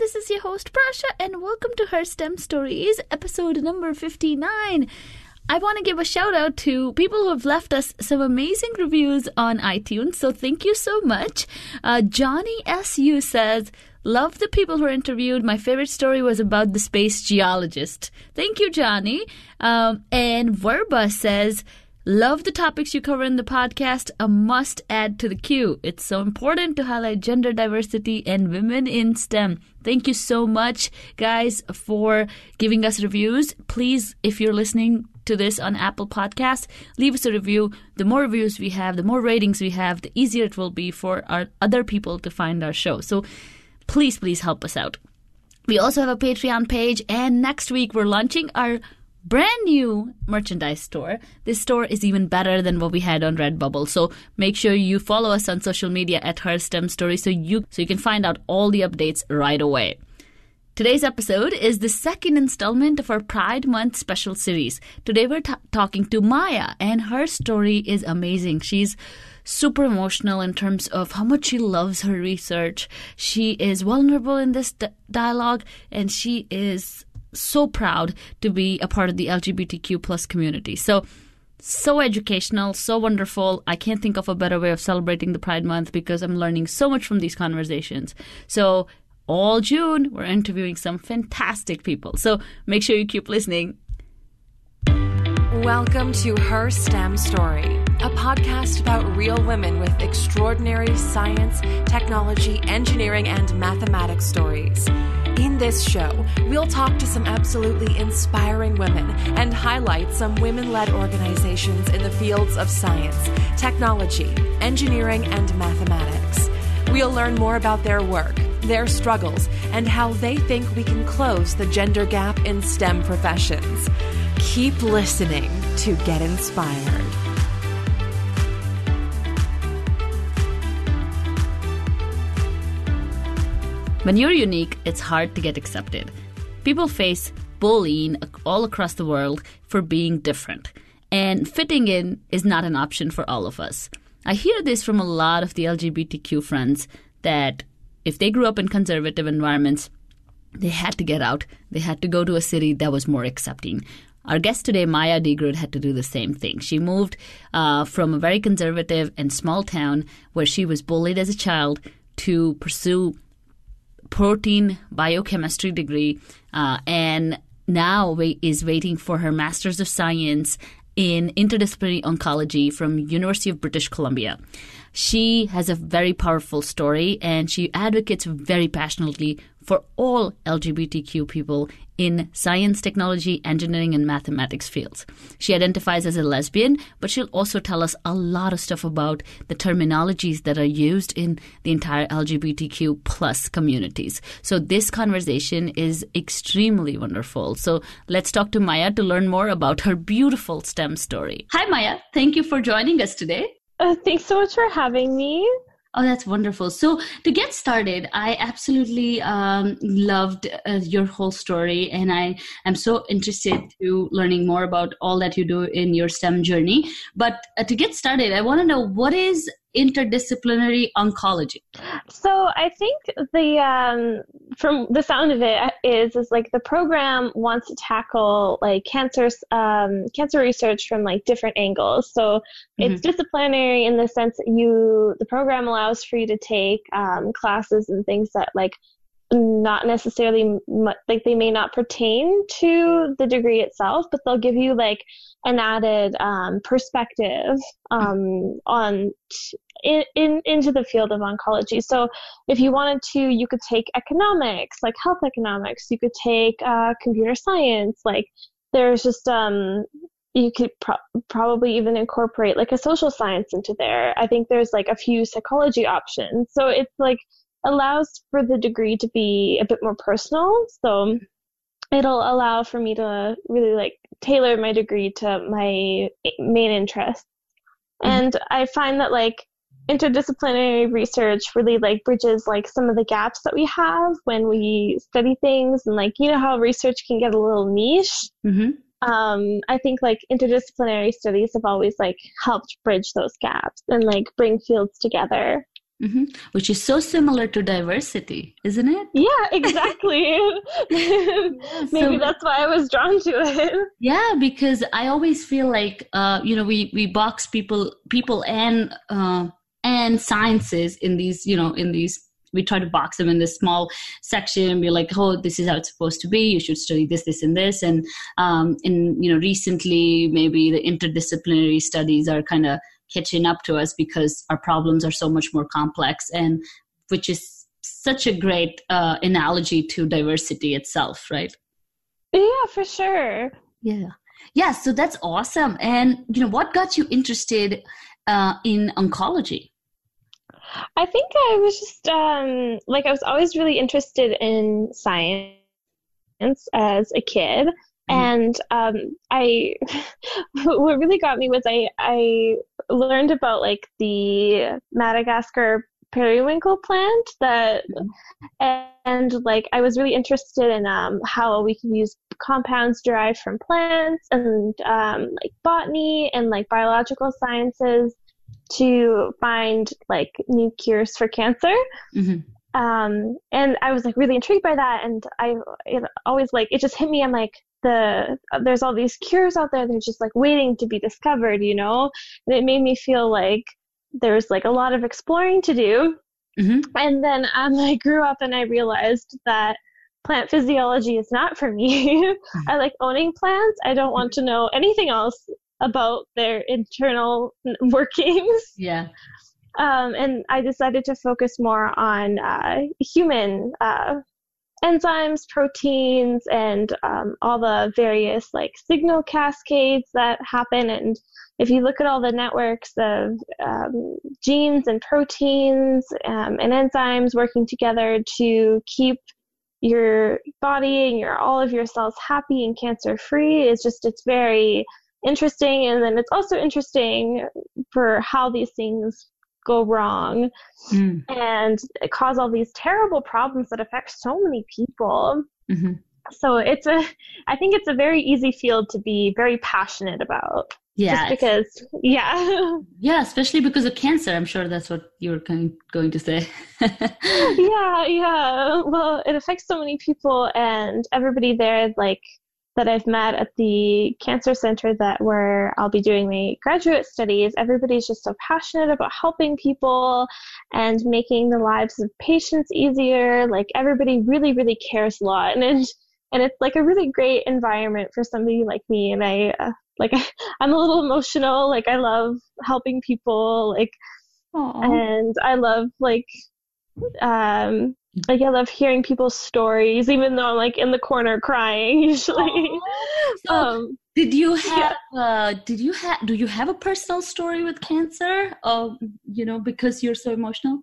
This is your host, Prasha, and welcome to Her STEM Stories, episode number 59. I want to give a shout out to people who have left us some amazing reviews on iTunes, so thank you so much. Johnny SU says, love the people who were interviewed. My favorite story was about the space geologist. Thank you, Johnny. And Verba says, love the topics you cover in the podcast. A must add to the queue. It's so important to highlight gender diversity and women in STEM. Thank you so much, guys, for giving us reviews. Please, if you're listening to this on Apple Podcasts, leave us a review. The more reviews we have, the more ratings we have, the easier it will be for our other people to find our show. So please help us out. We also have a Patreon page, and next week we're launching our brand new merchandise store. This store is even better than what we had on Redbubble. So make sure you follow us on social media at Her STEM Story so you can find out all the updates right away. Today's episode is the second installment of our Pride Month special series. Today we're talking to Maya, and her story is amazing. She's super emotional in terms of how much she loves her research. She is vulnerable in this dialogue, and she is so proud to be a part of the LGBTQ plus community. So educational, so wonderful. I can't think of a better way of celebrating the Pride Month because I'm learning so much from these conversations. So all June, we're interviewing some fantastic people. So make sure you keep listening. Welcome to Her STEM Story, a podcast about real women with extraordinary science, technology, engineering, and mathematics stories. In this show, we'll talk to some absolutely inspiring women and highlight some women-led organizations in the fields of science, technology, engineering, and mathematics. We'll learn more about their work, their struggles, and how they think we can close the gender gap in STEM professions. Keep listening to get inspired. When you're unique, it's hard to get accepted. People face bullying all across the world for being different, and fitting in is not an option for all of us. I hear this from a lot of the LGBTQ friends that if they grew up in conservative environments, they had to get out. They had to go to a city that was more accepting. Our guest today, Maya DeGrood, had to do the same thing. She moved from a very conservative and small town where she was bullied as a child to pursue protein biochemistry degree, and now is waiting for her Master's of Science in Interdisciplinary Oncology from University of British Columbia. She has a very powerful story, and she advocates very passionately for all LGBTQ people in science, technology, engineering, and mathematics fields. She identifies as a lesbian, but she'll also tell us a lot of stuff about the terminologies that are used in the entire LGBTQ plus communities. So this conversation is extremely wonderful. So let's talk to Maya to learn more about her beautiful STEM story. Hi, Maya. Thank you for joining us today. Thanks so much for having me. Oh, that's wonderful. So to get started, I absolutely loved your whole story, and I am so interested to learning more about all that you do in your STEM journey. But to get started, I want to know, what is interdisciplinary oncology? So I think from the sound of it is like the program wants to tackle like cancer research from like different angles. So it's disciplinary in the sense that the program allows for you to take classes and things that like not necessarily like they may not pertain to the degree itself, but they'll give you like an added perspective into the field of oncology. So if you wanted to, you could take economics, like health economics. You could take computer science. Like there's just you could probably even incorporate like a social science into there. I think there's like a few psychology options. So it's like allows for the degree to be a bit more personal. So it'll allow for me to really like tailor my degree to my main interests. And I find that like interdisciplinary research really like bridges like some of the gaps that we have when we study things, and like, you know how research can get a little niche. I think like interdisciplinary studies have always like helped bridge those gaps and like bring fields together. Mm-hmm. Which is so similar to diversity, isn't it? Yeah, exactly. Maybe that's why I was drawn to it. Yeah, because I always feel like we box people and sciences in these we try to box them in this small section. We're like, oh, this is how it's supposed to be. You should study this, this, and this. And recently, maybe the interdisciplinary studies are kind of catching up to us because our problems are so much more complex, and which is such a great analogy to diversity itself, right? Yeah, for sure. Yeah. So that's awesome. And what got you interested in oncology? I think I was just I was always really interested in science as a kid. And what really got me was I learned about like the Madagascar periwinkle plant and like I was really interested in how we can use compounds derived from plants and like botany and like biological sciences to find like new cures for cancer. Mm-hmm. And I was like really intrigued by that, and it just hit me. I'm like, there's all these cures out there, they're just like waiting to be discovered, and it made me feel like there's like a lot of exploring to do. Mm-hmm. And then I grew up and I realized that plant physiology is not for me. I like owning plants. I don't want to know anything else about their internal workings. Yeah. And I decided to focus more on human enzymes, proteins, and all the various like signal cascades that happen. And if you look at all the networks of genes and proteins and enzymes working together to keep your body and all of your cells happy and cancer-free, it's very interesting. And then it's also interesting for how these things go wrong and cause all these terrible problems that affect so many people. Mm-hmm. So I think it's a very easy field to be very passionate about. Yeah. Just because, yeah. Yeah, especially because of cancer. I'm sure that's what you were going to say. Yeah. Well, it affects so many people, and everybody there, like, that I've met at the cancer center where I'll be doing my graduate studies, everybody's just so passionate about helping people and making the lives of patients easier. Like, everybody really, really cares a lot. And it's like a really great environment for somebody like me. And I'm a little emotional. Like, I love helping people. Like, aww. And I love I love hearing people's stories, even though I'm like in the corner crying usually. So do you have a personal story with cancer? Because you're so emotional?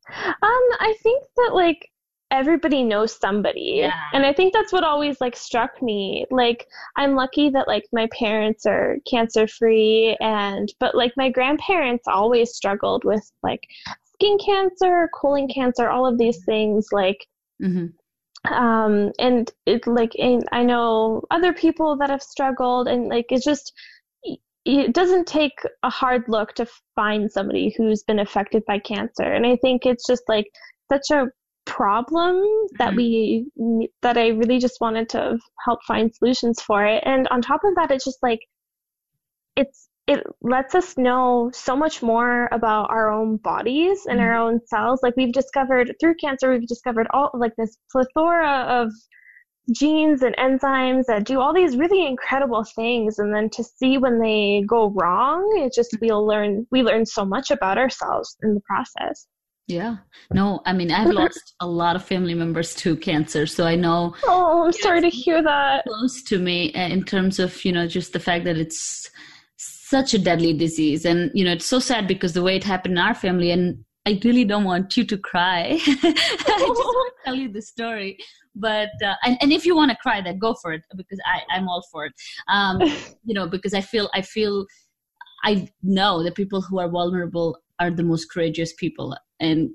I think that like everybody knows somebody. Yeah. And I think that's what always like struck me. Like, I'm lucky that like my parents are cancer free, but like my grandparents always struggled with like skin cancer, colon cancer, all of these things, like, mm-hmm. And it like, and I know other people that have struggled, and like, it doesn't take a hard look to find somebody who's been affected by cancer. And I think it's just like such a problem that mm-hmm. that I really just wanted to help find solutions for it. And on top of that, it's just like, it lets us know so much more about our own bodies and our own cells. Like, through cancer, we've discovered all like this plethora of genes and enzymes that do all these really incredible things. And then to see when they go wrong, we learn so much about ourselves in the process. Yeah. No, I mean, I've lost a lot of family members to cancer, so I know. Oh, I'm sorry to hear that. Close to me in terms of, just the fact that it's such a deadly disease. And, it's so sad because the way it happened in our family, and I really don't want you to cry. I just want to tell you the story. But, and if you want to cry, then go for it, because I'm all for it. Because I know that people who are vulnerable are the most courageous people. And,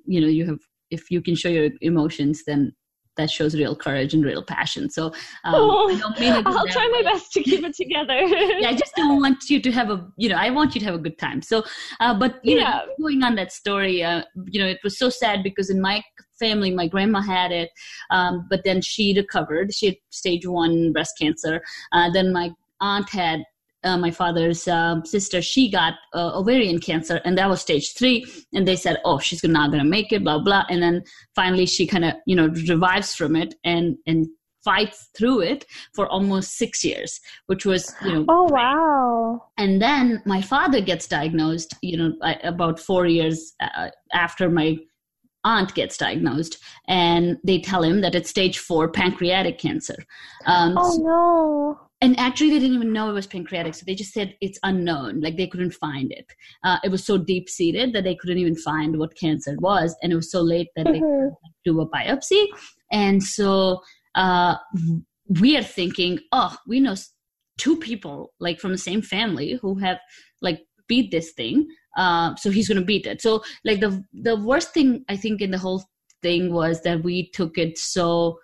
if you can show your emotions, then that shows real courage and real passion. So I don't mean it I'll try my best to keep it together. Yeah, I just don't want you to have I want you to have a good time. So, but, going on that story, it was so sad because in my family, my grandma had it, but then she recovered. She had stage 1 breast cancer. Then my aunt had my father's sister, she got ovarian cancer, and that was stage 3. And they said, oh, she's not going to make it, blah, blah. And then finally she kind of, revives from it and fights through it for almost 6 years, which was, Oh, wow. And then my father gets diagnosed, about 4 years after my aunt gets diagnosed, and they tell him that it's stage 4 pancreatic cancer. No. And actually, they didn't even know it was pancreatic. So they just said it's unknown. Like they couldn't find it. It was so deep seated that they couldn't even find what cancer it was. And it was so late that they couldn't do a biopsy. And so we are thinking, we know 2 people like from the same family who have like beat this thing. So he's going to beat it. So like the worst thing I think in the whole thing was that we took it so,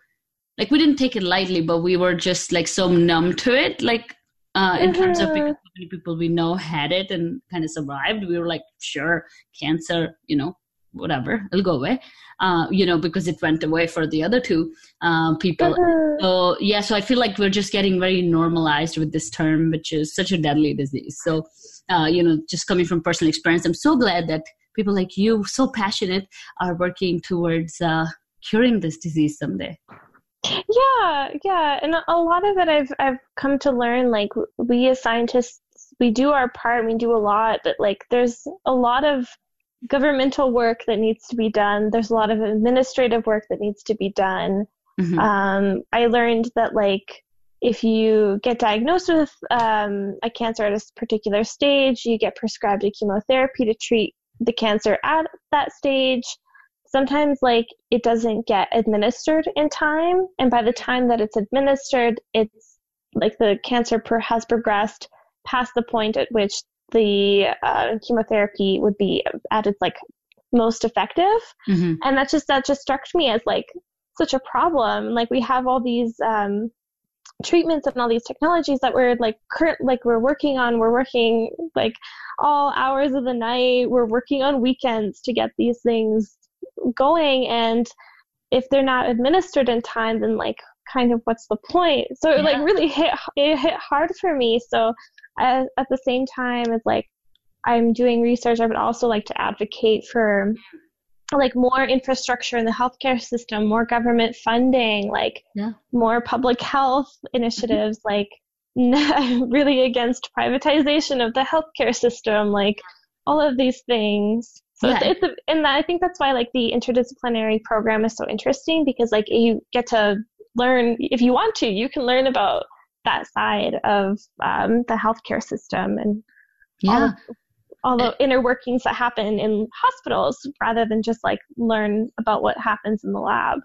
like we didn't take it lightly, but we were just like so numb to it. Like in terms of because so many people we know had it and kind of survived. We were like, sure, cancer, whatever, it'll go away, because it went away for the other 2 people. So so I feel like we're just getting very normalized with this term, which is such a deadly disease. So, just coming from personal experience, I'm so glad that people like you, so passionate, are working towards curing this disease someday. Yeah. And a lot of it I've come to learn, like we as scientists, we do our part, we do a lot, but like there's a lot of governmental work that needs to be done. There's a lot of administrative work that needs to be done. I learned that like if you get diagnosed with a cancer at a particular stage, you get prescribed a chemotherapy to treat the cancer at that stage. Sometimes like it doesn't get administered in time, and by the time that it's administered, it's like the cancer has progressed past the point at which the chemotherapy would be at its like most effective. And that just struck me as like such a problem. Like we have all these treatments and all these technologies that we're like we're working like all hours of the night. We're working on weekends to get these things going, and if they're not administered in time, then like kind of what's the point? So it like really hit hard for me. So at the same time as like I'm doing research, I would also like to advocate for like more infrastructure in the healthcare system, more government funding, like more public health initiatives, like really against privatization of the healthcare system, like all of these things. So and I think that's why like the interdisciplinary program is so interesting, because like you get to learn, if you want to, you can learn about that side of the healthcare system and all the inner workings that happen in hospitals, rather than just like learn about what happens in the lab.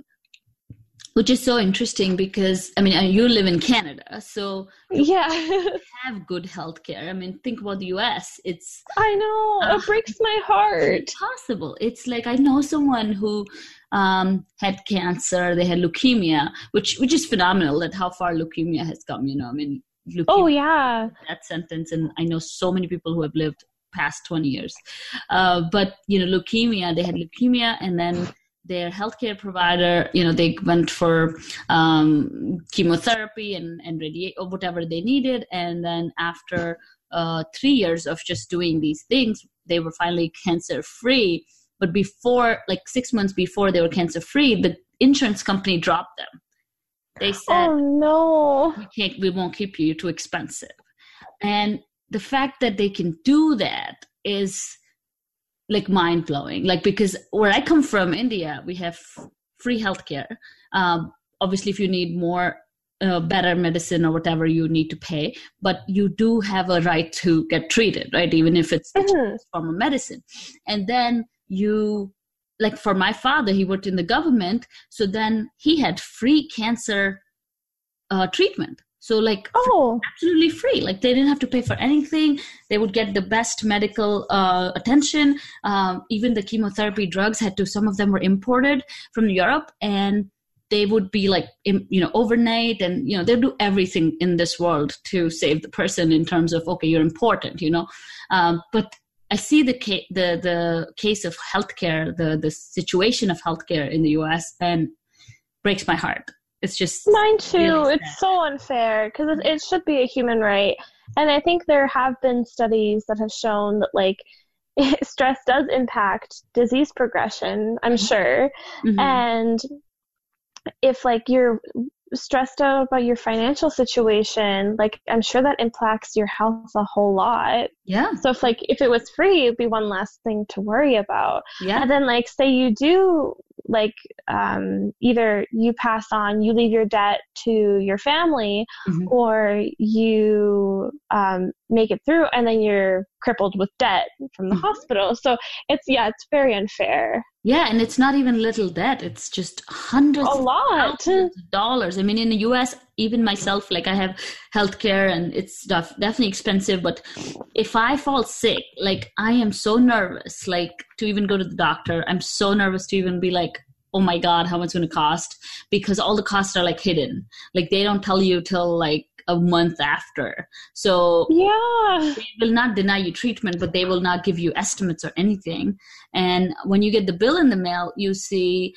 Which is so interesting because, I mean, you live in Canada, so you have good healthcare. I mean, think about the US. I know, it breaks my heart. It's impossible. It's like, I know someone who had cancer, they had leukemia, which is phenomenal at how far leukemia has come, I mean, leukemia, that sentence, and I know so many people who have lived past 20 years. But, leukemia, they had leukemia, and then their healthcare provider, they went for chemotherapy and radiation or whatever they needed. And then after 3 years of just doing these things, they were finally cancer free. But before, like 6 months before they were cancer free, the insurance company dropped them. They said, "Oh no, we won't keep you. You're too expensive." And the fact that they can do that is like mind blowing. Like, because where I come from, India, we have free healthcare. Obviously, if you need more, better medicine or whatever, you need to pay. But you do have a right to get treated, right? Even if it's the cheapest form of medicine. And then like for my father, he worked in the government. So then he had free cancer treatment. So like absolutely free. Like they didn't have to pay for anything. They would get the best medical attention. Even the chemotherapy drugs some of them were imported from Europe. And they would be like, overnight, and, they'll do everything in this world to save the person in terms of, okay, you're important, but I see the case of healthcare, the situation of healthcare in the U.S. and breaks my heart. It's just mine too. Really it's so unfair because it should be a human right, and I think there have been studies that have shown that like stress does impact disease progression. I'm sure, and if like you're stressed out about your financial situation, like I'm sure that impacts your health a whole lot. Yeah. So if it was free, it'd be one less thing to worry about. Yeah. And then like say you do like either you pass on, you leave your debt to your family, or you make it through and then you're crippled with debt from the hospital. So it's very unfair. Yeah, and it's not even little debt. It's just hundreds of thousands of dollars. I mean, in the U.S., even myself, like I have healthcare and it's definitely expensive. But if I fall sick, like I am so nervous, like to even go to the doctor. I'm so nervous to even be like, oh my God, how much it's going to cost? Because all the costs are like hidden. Like they don't tell you till like a month after. So they will not deny you treatment, but they will not give you estimates or anything. And when you get the bill in the mail, you see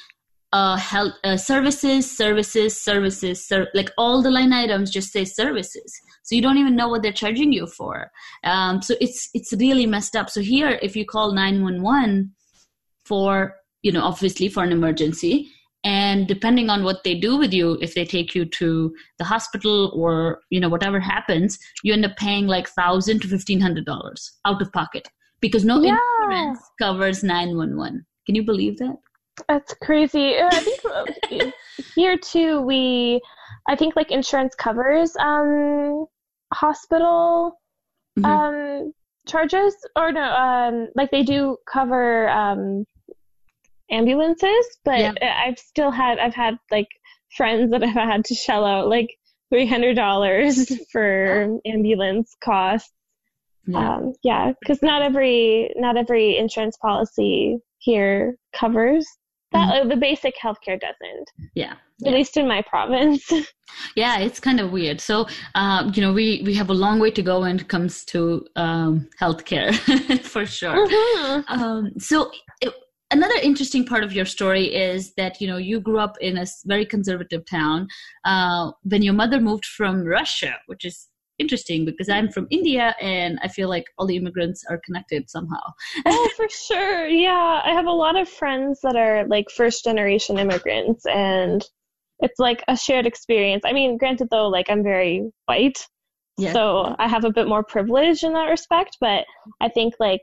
health services, like all the line items just say services. So you don't even know what they're charging you for. So it's really messed up. So here, if you call 911 for, obviously for an emergency, and depending on what they do with you, if they take you to the hospital or, whatever happens, you end up paying like $1,000 to $1,500 out of pocket because no insurance covers 911. Can you believe that? That's crazy. I think here too, I think like insurance covers hospital charges, or no, like they do cover ambulances, but I've had like friends that have had to shell out like $300 for ambulance costs. Because not every insurance policy here covers that. The basic healthcare doesn't. At least in my province. Yeah, it's kind of weird. So, we have a long way to go when it comes to healthcare, for sure. Another interesting part of your story is that, you grew up in a very conservative town when your mother moved from Russia, which is interesting because I'm from India and I feel like all the immigrants are connected somehow. Oh, for sure. Yeah. I have a lot of friends that are like first generation immigrants and it's like a shared experience. I mean, granted though, like I'm very white, so I have a bit more privilege in that respect, but I think like,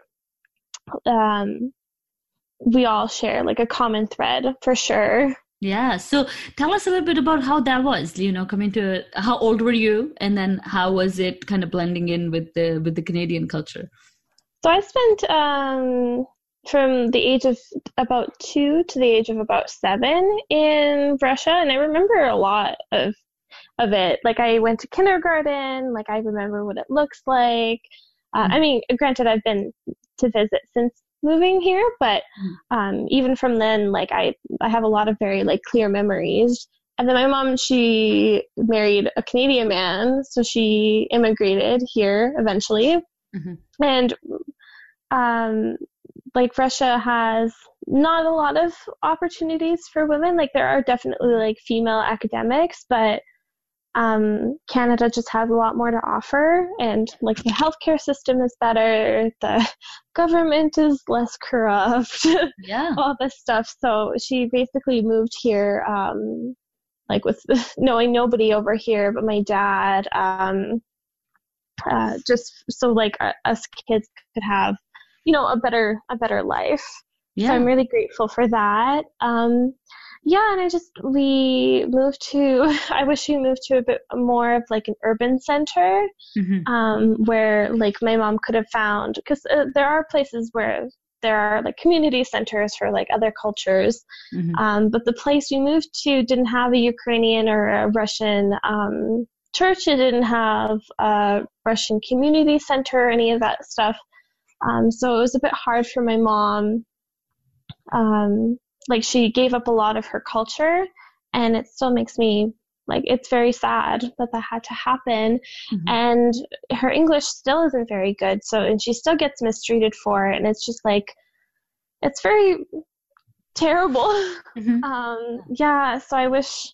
we all share like a common thread for sure. Yeah. So tell us a little bit about how that was, coming to how old were you? And then how was it kind of blending in with the Canadian culture? So I spent from the age of about 2 to the age of about 7 in Russia. And I remember a lot of it. Like I went to kindergarten, like I remember what it looks like. I mean, granted, I've been to visit since moving here, but even from then, like I have a lot of very like clear memories. And then my mom, she married a Canadian man, so she immigrated here eventually. And like Russia has not a lot of opportunities for women. Like there are definitely like female academics, but Canada just has a lot more to offer, and like the healthcare system is better, the government is less corrupt, all this stuff. So she basically moved here, like with knowing nobody over here but my dad, just so like us kids could have, a better life. So I'm really grateful for that. And we moved to, I wish we moved to a bit more of like an urban center, where like my mom could have found, because there are places where there are like community centers for like other cultures. But the place we moved to didn't have a Ukrainian or a Russian church. It didn't have a Russian community center or any of that stuff. So it was a bit hard for my mom. Like she gave up a lot of her culture And it still makes me, like, it's very sad that that had to happen. And her English still isn't very good. So, and she still gets mistreated for it. And it's just like, it's very terrible. Yeah. So I wish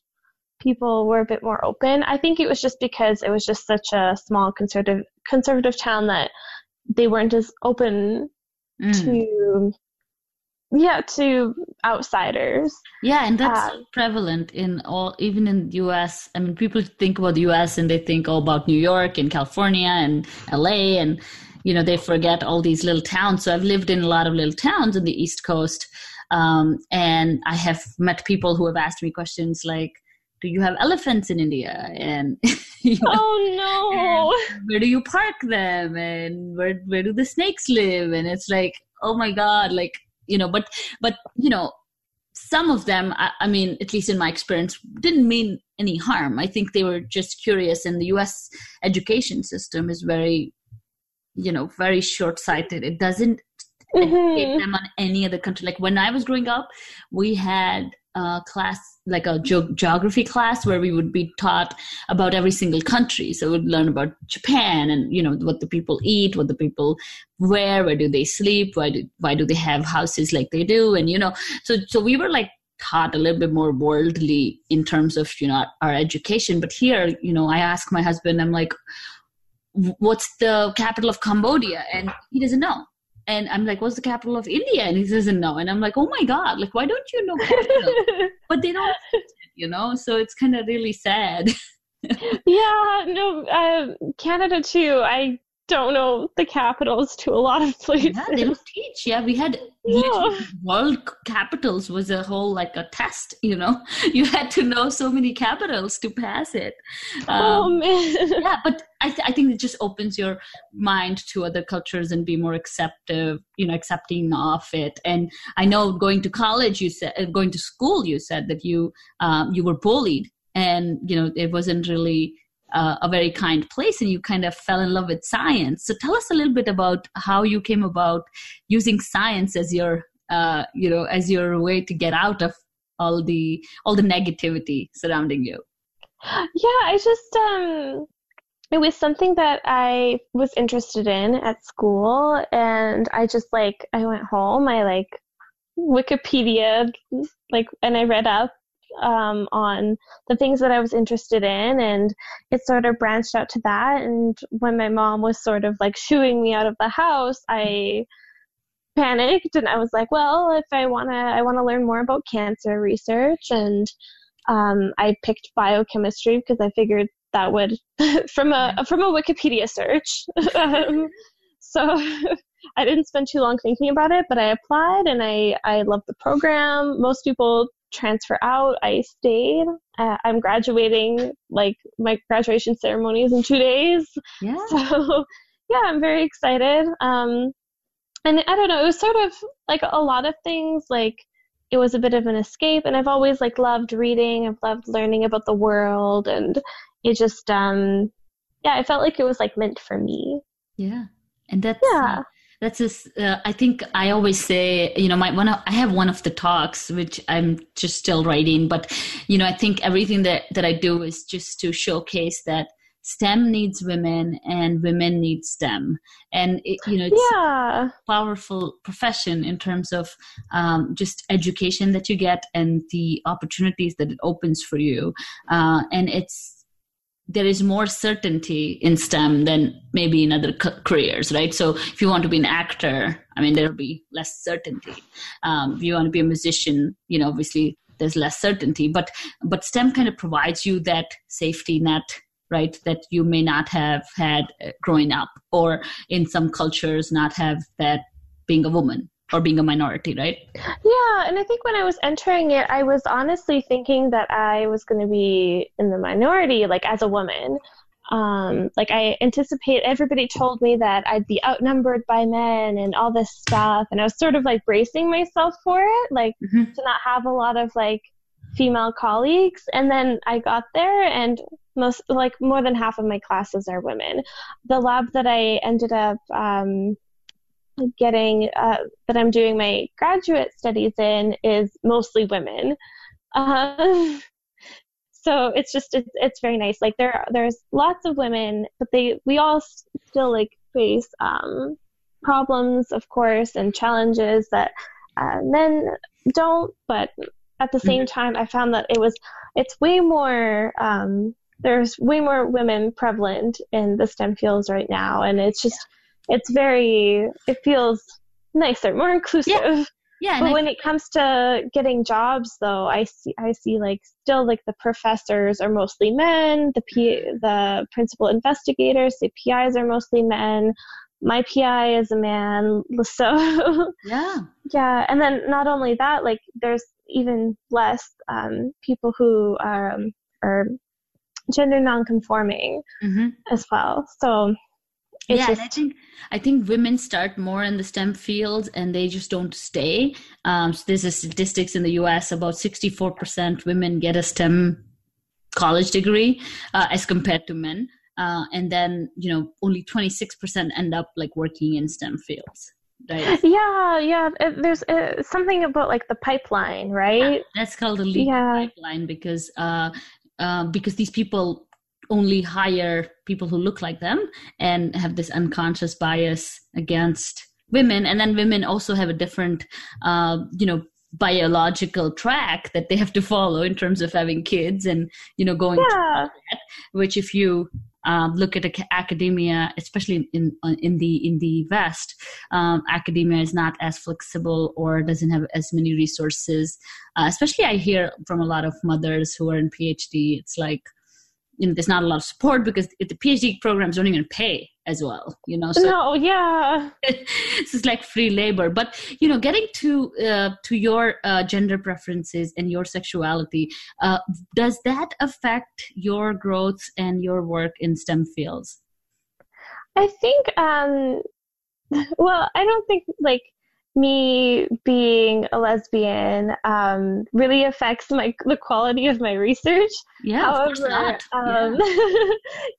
people were a bit more open. I think it was just because it was just such a small conservative town that they weren't as open to outsiders. Yeah, and that's prevalent in even in the US. I mean, people think about the US and they think all about New York and California and LA, and, you know, they forget all these little towns. So I've lived in a lot of little towns on the East Coast. And I have met people who have asked me questions like, do you have elephants in India? And you know, oh no, where do you park them? And where do the snakes live? And it's like, oh my God, like, you know, but you know, some of them, I mean, at least in my experience, didn't mean any harm. I think they were just curious, and the US education system is very, you know, very short-sighted. It doesn't educate them on any other country. Like when I was growing up, we had a class, like a geography class, where we would be taught about every single country. So we'd learn about Japan and, you know, what the people eat, what the people wear, where do they sleep, why do they have houses like they do, and, you know, so we were like taught a little bit more worldly in terms of, you know, our education. But here, you know, I ask my husband, I'm like, what's the capital of Cambodia? And he doesn't know. And I'm like, what's the capital of India? And he doesn't know. And I'm like, oh my God, like, why don't you know capital? But they don't, you know, so it's kind of really sad. Yeah, no, Canada too. I don't know the capitals to a lot of places. Yeah, they don't teach. Yeah, we had world capitals was a whole, like, a test, you know. You had to know so many capitals to pass it. Oh, man. Yeah, but I think it just opens your mind to other cultures and be more accepting of it. And I know going to college, going to school, you said that you were bullied, and, you know, it wasn't really a very kind place, and you kind of fell in love with science. So tell us a little bit about how you came about using science as your, you know, as your way to get out of all the negativity surrounding you. Yeah, I just, it was something that I was interested in at school, and I just, like, I went home, I, like, Wikipedia, like, and I read up on the things that I was interested in, and it sort of branched out to that. And when my mom was sort of like shooing me out of the house, I panicked, and I was like, well, if I want to learn more about cancer research, and I picked biochemistry because I figured that would from a Wikipedia search. So I didn't spend too long thinking about it, but I applied, and I loved the program. Most people transfer out. I stayed. I'm graduating, like, my graduation ceremony is in 2 days. Yeah. So yeah, I'm very excited. And I don't know, it was sort of like a lot of things, like, it was a bit of an escape, and I've always, like, loved reading. I've loved learning about the world, and it just, yeah, I felt like it was, like, meant for me. Yeah. And that's I think I always say, you know, I have one of the talks, which I'm just still writing, but, you know, I think everything that I do is just to showcase that STEM needs women and women need STEM. And, you know, it's a powerful profession in terms of just education that you get and the opportunities that it opens for you. And there is more certainty in STEM than maybe in other careers, right? So if you want to be an actor, I mean, there'll be less certainty. If you want to be a musician, you know, obviously there's less certainty, but STEM kind of provides you that safety net, right? That you may not have had growing up, or in some cultures not have that being a woman or being a minority, right? Yeah, and I think when I was entering it, I was honestly thinking that I was going to be in the minority, like, as a woman. Like, everybody told me that I'd be outnumbered by men and all this stuff, and I was sort of, like, bracing myself for it, like, to not have a lot of, like, female colleagues. And then I got there, and more than half of my classes are women. The lab that I ended up getting that I'm doing my graduate studies in is mostly women. So it's very nice. Like there's lots of women, but we all still like face problems, of course, and challenges that men don't. But at the same time, I found that it's way more. There's way more women prevalent in the STEM fields right now, and it feels nicer, more inclusive. Yeah. But when it comes to getting jobs, though, I see like still like the professors are mostly men, the principal investigators, the PIs are mostly men. My PI is a man, so yeah. And then not only that, like there's even less people who are gender nonconforming as well. So I think women start more in the STEM fields and they just don't stay. So there's a statistics in the US about 64% women get a STEM college degree as compared to men. And then, only 26% end up like working in STEM fields. Right? Yeah. There's something about like the pipeline, right? That's called the legal pipeline because these people only hire people who look like them and have this unconscious bias against women. And then women also have a different, biological track that they have to follow in terms of having kids and, going to that, which if you look at academia, especially in the West, academia is not as flexible or doesn't have as many resources. Especially I hear from a lot of mothers who are in PhD, it's like, there's not a lot of support because the PhD programs don't even pay as well, So no, yeah. It's like free labor. But, getting to your gender preferences and your sexuality, does that affect your growth and your work in STEM fields? I think, well, I don't think like me being a lesbian really affects the quality of my research. Yeah, however,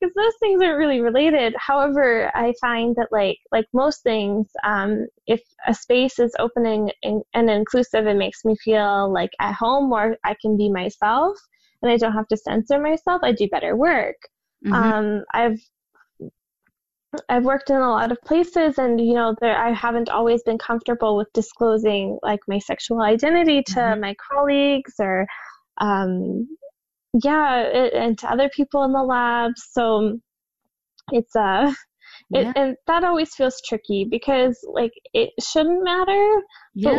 because those things are really related. However, I find that like most things, if a space is opening and inclusive, it makes me feel like at home where I can be myself and I don't have to censor myself, I do better work. I've worked in a lot of places and, I haven't always been comfortable with disclosing like my sexual identity to my colleagues or, and to other people in the lab. So it's, and that always feels tricky because like it shouldn't matter, but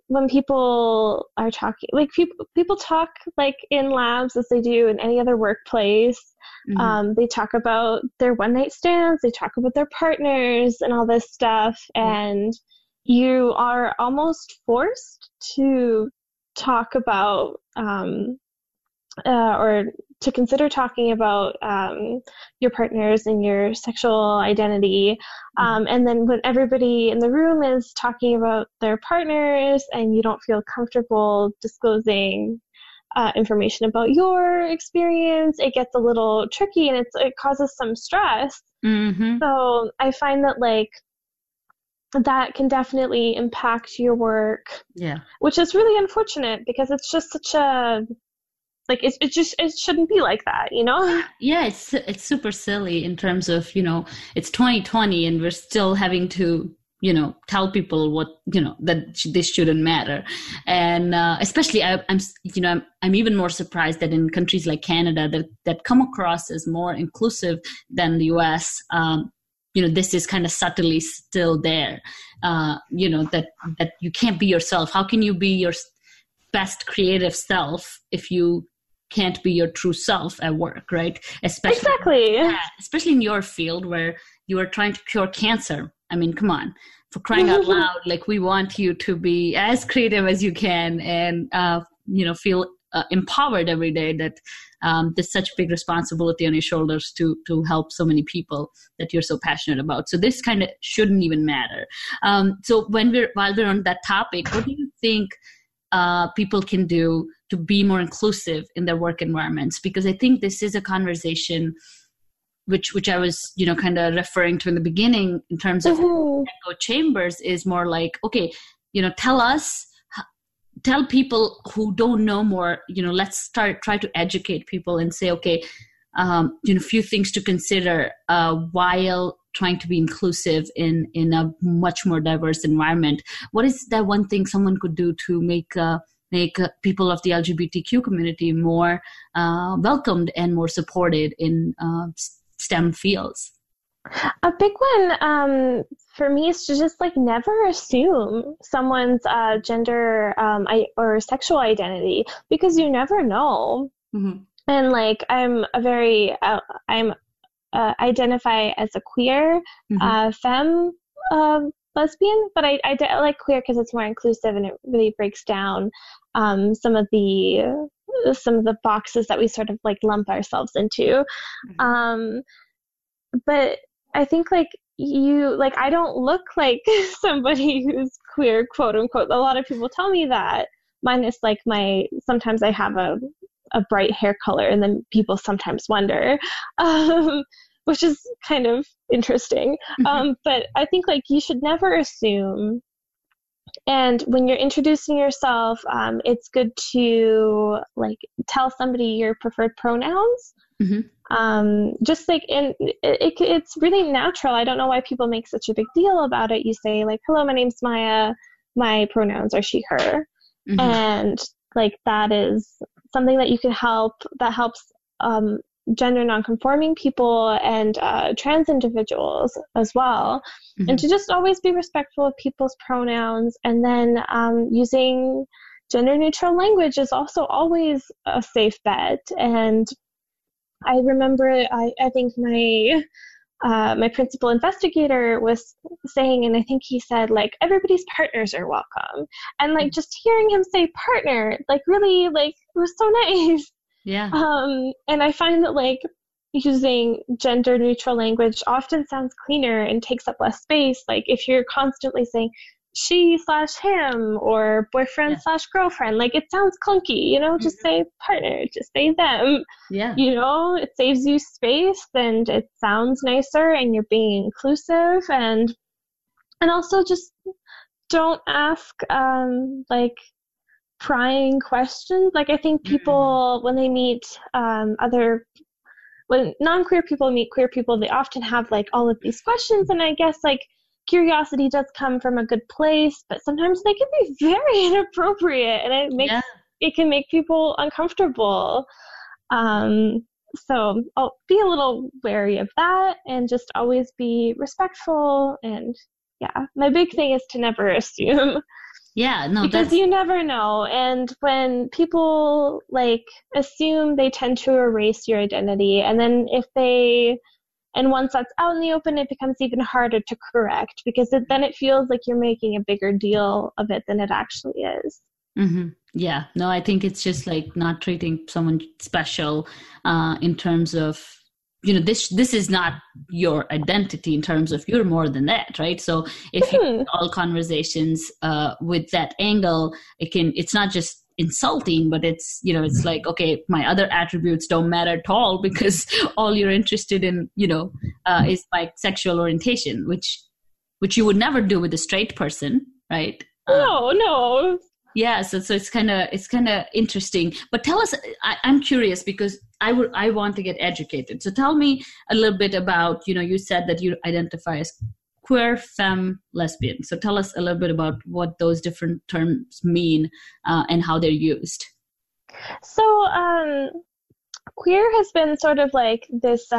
when people are talking, like people talk like in labs as they do in any other workplace. They talk about their one-night stands, they talk about their partners and all this stuff, and you are almost forced to talk about or to consider talking about your partners and your sexual identity. And then when everybody in the room is talking about their partners and you don't feel comfortable disclosing information about your experience, it gets a little tricky and it causes some stress. So I find that like that can definitely impact your work, which is really unfortunate because it's just such a like it shouldn't be like that, Yeah, it's super silly in terms of it's 2020 and we're still having to tell people what that this shouldn't matter, and especially I'm even more surprised that in countries like Canada that come across as more inclusive than the US, this is kind of subtly still there, that you can't be yourself. How can you be your best creative self if you can't be your true self at work, right? Especially in your field where you are trying to cure cancer. I mean, come on, for crying out loud, like we want you to be as creative as you can and, feel empowered every day that there's such big responsibility on your shoulders to help so many people that you're so passionate about. So this kind of shouldn't even matter. So while we're on that topic, what do you think people can do to be more inclusive in their work environments? Because I think this is a conversation which I was, kind of referring to in the beginning in terms of echo chambers is more like, okay, tell us tell people who don't know more, let's try to educate people and say, okay, few things to consider while trying to be inclusive in a much more diverse environment. What is that one thing someone could do to make people of the LGBTQ community more welcomed and more supported in STEM fields? A big one for me is to just like never assume someone's gender or sexual identity, because you never know. Mm-hmm. And like I'm identify as a queer femme lesbian, but I like queer because it's more inclusive and it really breaks down some of the boxes that we sort of like lump ourselves into. Mm-hmm. But I think like I don't look like somebody who's queer, quote unquote. A lot of people tell me that, minus like sometimes I have a bright hair color, and then people sometimes wonder, which is kind of interesting. But I think like you should never assume. And when you're introducing yourself, it's good to like tell somebody your preferred pronouns. Mm-hmm. Just like it's really natural. I don't know why people make such a big deal about it. You say like, "Hello, my name's Maya. My pronouns are she, her," mm-hmm. and like that is something that you can helps gender nonconforming people and trans individuals as well. Mm-hmm. And to just always be respectful of people's pronouns, and then using gender neutral language is also always a safe bet. And I remember, I think my principal investigator was saying, and I think he said, like, everybody's partners are welcome. And like just hearing him say partner, like really, like it was so nice. Yeah. And I find that like using gender neutral language often sounds cleaner and takes up less space. Like if you're constantly saying she/him or boyfriend/girlfriend, like it sounds clunky, just say partner, just say them. Yeah. It saves you space and it sounds nicer and you're being inclusive, and also just don't ask like prying questions. Like I think people when they meet when non-queer people meet queer people, they often have like all of these questions, and I guess like curiosity does come from a good place, but sometimes they can be very inappropriate, and it can make people uncomfortable. So I'll be a little wary of that and just always be respectful. And my big thing is to never assume. Yeah, no, because you never know. And when people like assume, they tend to erase your identity. And then once that's out in the open, it becomes even harder to correct, because then it feels like you're making a bigger deal of it than it actually is. Mm-hmm. Yeah, no, I think it's just like not treating someone special in terms of, this is not your identity in terms of you're more than that, right? So if you have all conversations with that angle, it's not just insulting, but it's, it's like, okay, my other attributes don't matter at all, because all you're interested in, is my sexual orientation, which you would never do with a straight person, right? No. Yeah, so it's kind of interesting. But tell us, I'm curious, because I want to get educated. So tell me a little bit about, you said that you identify as queer, femme, lesbian. So tell us a little bit about what those different terms mean and how they're used. So queer has been sort of like this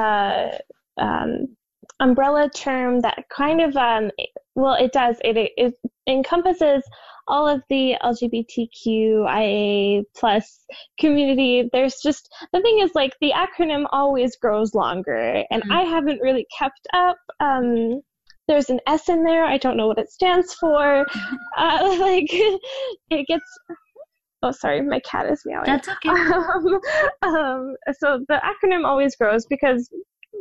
umbrella term that kind of, it encompasses all of the LGBTQIA plus community. There's just, the thing is like the acronym always grows longer, and I haven't really kept up. There's an S in there. I don't know what it stands for. It gets, oh, sorry, my cat is meowing. That's okay. So the acronym always grows because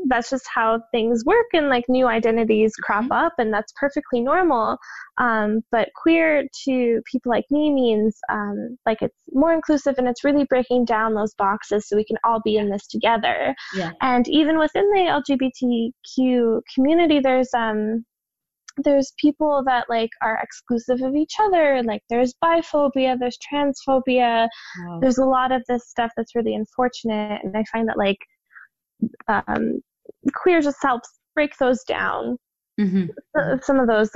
that's just how things work, and like new identities crop up, and that's perfectly normal. But queer to people like me means like it's more inclusive, and it's really breaking down those boxes so we can all be in this together. Yeah. And even within the LGBTQ community, there's there's people that like are exclusive of each other. Like there's biphobia, there's transphobia. Wow. There's a lot of this stuff that's really unfortunate. And I find that like queer just helps break those down, some of those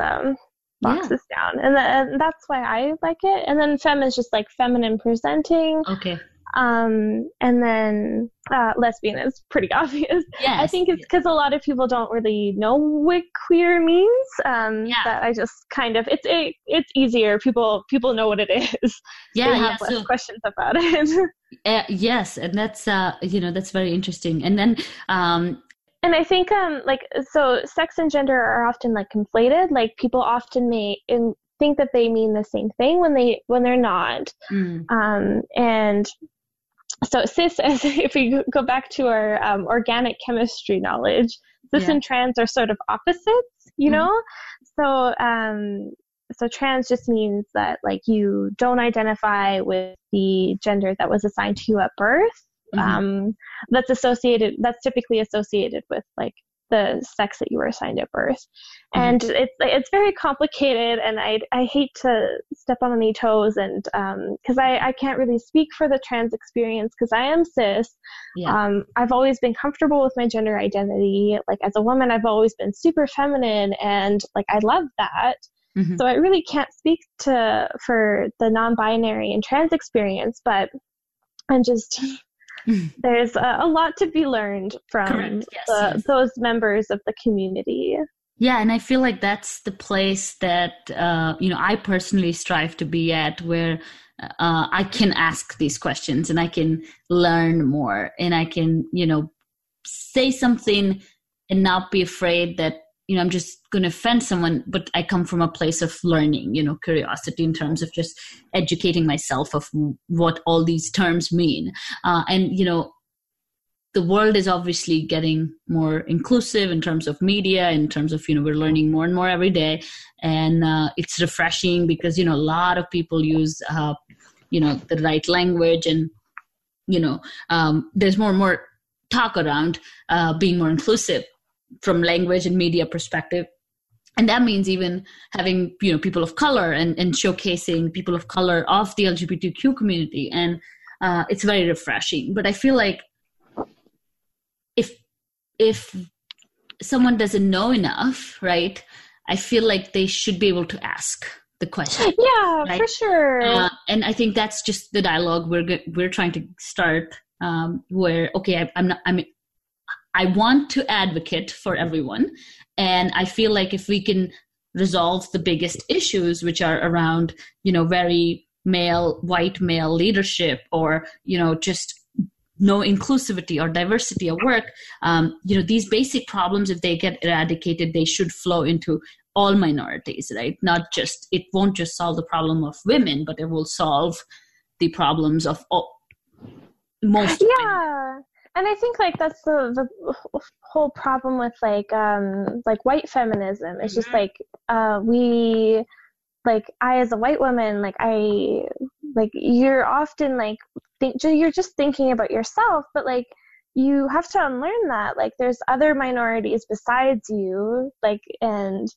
boxes down. And that's why I like it. And then femme is just like feminine presenting. Okay. And then lesbian is pretty obvious. Yes. I think it's because a lot of people don't really know what queer means. That I just kind of it's easier. People know what it is. Yeah, they have less questions about it. Yes, and that's that's very interesting. And then and I think so sex and gender are often like conflated. Like people often may think that they mean the same thing when they're not. And so cis, if we go back to our organic chemistry knowledge, cis and trans are sort of opposites, you know? So trans just means that like you don't identify with the gender that was assigned to you at birth. That's typically associated with like the sex that you were assigned at birth. And it's very complicated, and I hate to step on any toes, and because I can't really speak for the trans experience because I am cis. I've always been comfortable with my gender identity. Like as a woman, I've always been super feminine, and like I love that. So I really can't speak for the non-binary and trans experience, but I'm just there's a lot to be learned from those members of the community. Yeah, and I feel like that's the place that I personally strive to be at, where I can ask these questions and I can learn more, and I can say something and not be afraid that I'm just going to offend someone, but I come from a place of learning, curiosity in terms of just educating myself of what all these terms mean. And the world is obviously getting more inclusive in terms of media, in terms of, we're learning more and more every day. And it's refreshing because, a lot of people use, the right language, and, there's more and more talk around being more inclusive from language and media perspective. And that means even having, people of color and showcasing people of color of the LGBTQ community. And it's very refreshing. But I feel like if someone doesn't know enough, right, I feel like they should be able to ask the question. Yeah, right? For sure. And I think that's just the dialogue we're trying to start, where, okay, I want to advocate for everyone. And I feel like if we can resolve the biggest issues, which are around, very white male leadership, or, just no inclusivity or diversity at work, these basic problems, if they get eradicated, they should flow into all minorities, right? It won't just solve the problem of women, but it will solve the problems of most women. And I think like that's the whole problem with like white feminism. It's just like I as a white woman, you're often like you're just thinking about yourself, but like you have to unlearn that. Like there's other minorities besides you, like, and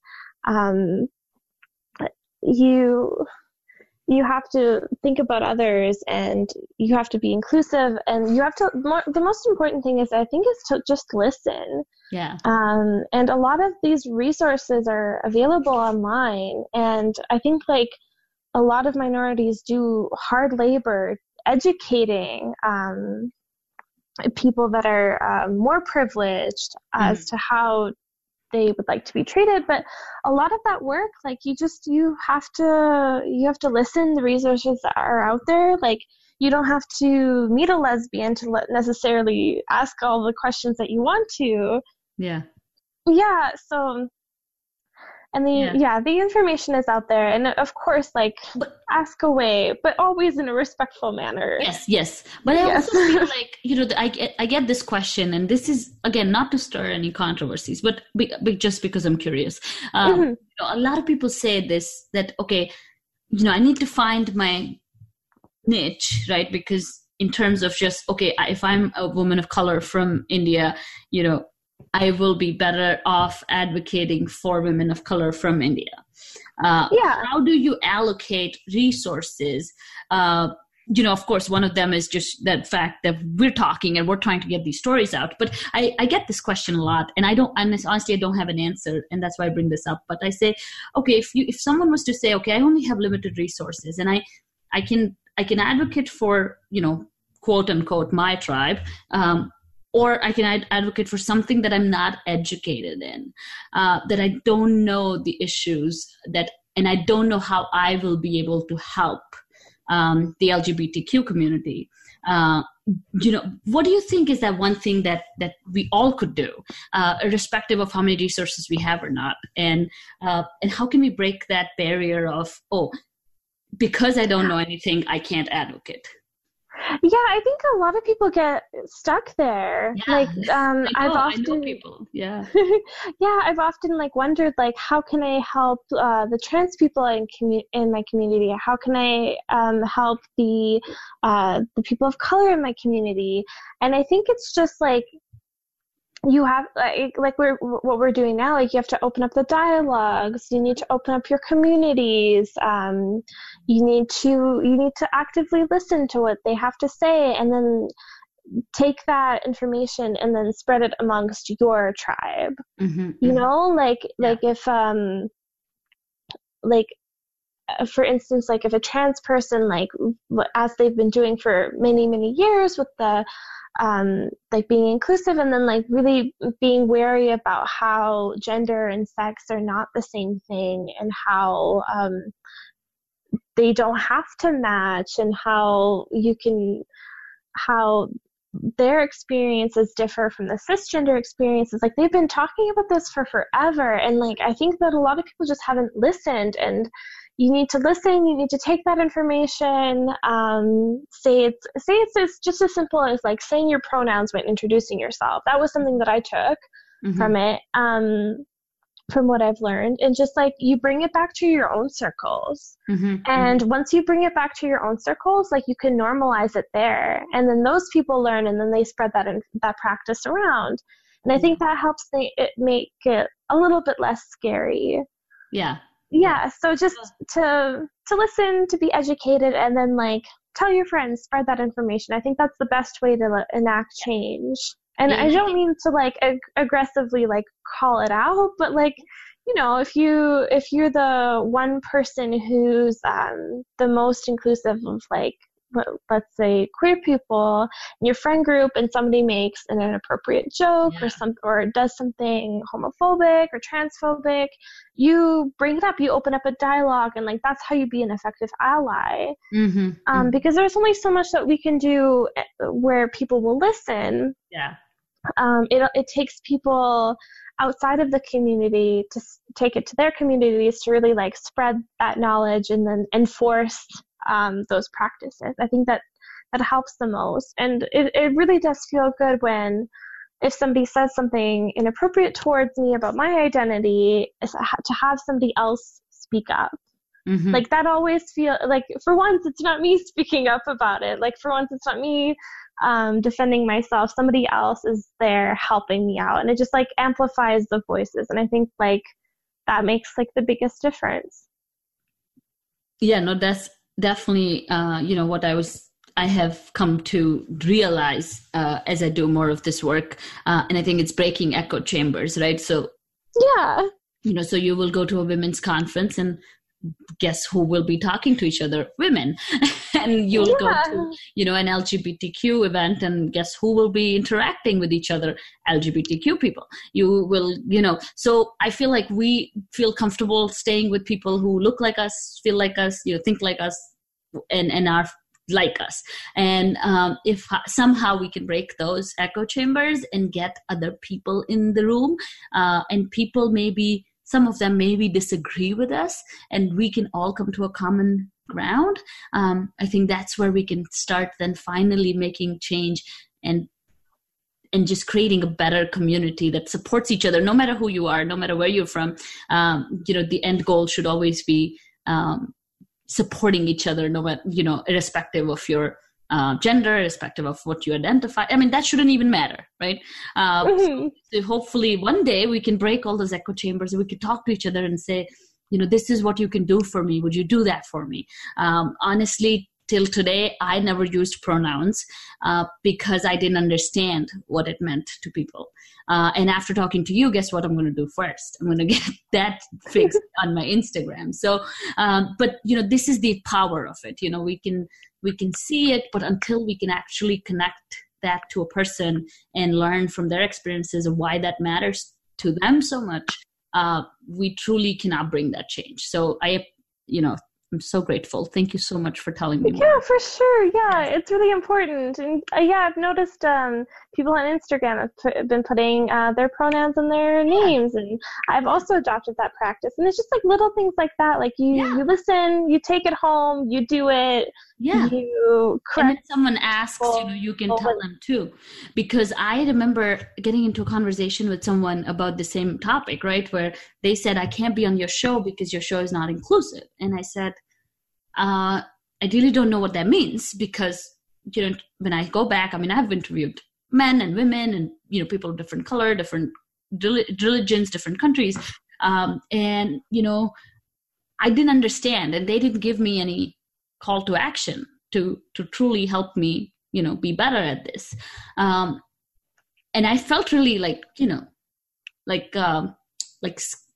you have to think about others, and you have to be inclusive, and you have to, the most important thing is, I think, is to just listen. Yeah. And a lot of these resources are available online, and I think like a lot of minorities do hard labor educating people that are more privileged as to how they would like to be treated. But a lot of that work, like you have to listen. The resources that are out there, like you don't have to meet a lesbian to necessarily ask all the questions that you want to. Yeah. So, and the information is out there, and of course, like, ask away, but always in a respectful manner. Yes. But I also feel like, I get this question, and this is, again, not to stir any controversies, but just because I'm curious. A lot of people say this, that, okay, I need to find my niche, right? Because in terms of just, okay, if I'm a woman of color from India, I will be better off advocating for women of color from India. How do you allocate resources? Of course, one of them is just that fact that we're talking and we're trying to get these stories out. But I get this question a lot, and honestly, I don't have an answer, and that's why I bring this up. But I say, okay, if someone was to say, okay, I only have limited resources, and I can advocate for, quote unquote, my tribe, or I can advocate for something that I'm not educated in, that I don't know the issues and I don't know how I will be able to help the LGBTQ community. What do you think is that one thing that we all could do, irrespective of how many resources we have or not? And how can we break that barrier of, because I don't know anything, I can't advocate? Yeah, I think a lot of people get stuck there. Yeah. I know people. Yeah. Yeah, I've often wondered how can I help the trans people in my community? How can I help the people of color in my community? And I think it's just you have what we're doing now. You have to open up the dialogues. You need to open up your communities. You need to actively listen to what they have to say, and then take that information and then spread it amongst your tribe. Mm-hmm, If for instance, if a trans person, as they've been doing for many, many years with the being inclusive, and then really being wary about how gender and sex are not the same thing, and how they don't have to match, and how their experiences differ from the cisgender experiences. They've been talking about this for forever, and I think that a lot of people just haven't listened. And you need to listen. You need to take that information. Say it's just as simple as saying your pronouns when introducing yourself. That was something that I took from it, from what I've learned, and just you bring it back to your own circles. And once you bring it back to your own circles, you can normalize it there, and then those people learn, and then they spread that practice around. And I think that helps make it a little bit less scary. Yeah, so just to listen, to be educated, and then tell your friends, spread that information. I think that's the best way to enact change. And I don't mean to aggressively call it out, but if you're the one person who's the most inclusive of let's say queer people in your friend group, and somebody makes an inappropriate joke or does something homophobic or transphobic, you bring it up, you open up a dialogue, and that's how you be an effective ally. Because there's only so much that we can do where people will listen. It takes people outside of the community to take it to their communities to really spread that knowledge and then enforce those practices. I think that helps the most. And it really does feel good if somebody says something inappropriate towards me about my identity, to have somebody else speak up. That always feel for once it's not me speaking up about it. For once it's not me defending myself. Somebody else is there helping me out, and it just amplifies the voices. And I think that makes the biggest difference. Yeah, no, that's definitely what I have come to realize as I do more of this work, and I think it's breaking echo chambers, right? So so you will go to a women's conference, and guess who will be talking to each other? Women. And you'll go to an LGBTQ event, and guess who will be interacting with each other? LGBTQ people. You will, so I feel we feel comfortable staying with people who look like us, feel like us, think like us, and are like us. And if somehow we can break those echo chambers and get other people in the room, and people some of them maybe disagree with us, and we can all come to a common ground, I think that's where we can start then finally making change and just creating a better community that supports each other, no matter who you are, no matter where you're from. The end goal should always be supporting each other, no matter, irrespective of your gender, irrespective of what you identify. I mean, that shouldn't even matter, right? So hopefully one day we can break all those echo chambers and we can talk to each other and say, this is what you can do for me. Would you do that for me? Honestly, till today, I never used pronouns because I didn't understand what it meant to people. And after talking to you, guess what I'm going to do first? I'm going to get that fixed on my Instagram. So, but this is the power of it. We can see it, but until we can actually connect that to a person and learn from their experiences of why that matters to them so much, we truly cannot bring that change. So I'm so grateful. Thank you so much for telling me more. Yeah, for sure. Yeah, it's really important. And I've noticed people on Instagram have been putting their pronouns in their names. And I've also adopted that practice. And it's just like little things like that. Like you listen, you take it home, you do it. Yeah. You correct. And if someone asks, you can tell them too. Because I remember getting into a conversation with someone about the same topic, right? Where they said, I can't be on your show because your show is not inclusive. And I said, I really don't know what that means because, when I go back, I've interviewed men and women and, people of different color, different religions, different countries. And, I didn't understand and they didn't give me any call to action to truly help me, be better at this. And I felt really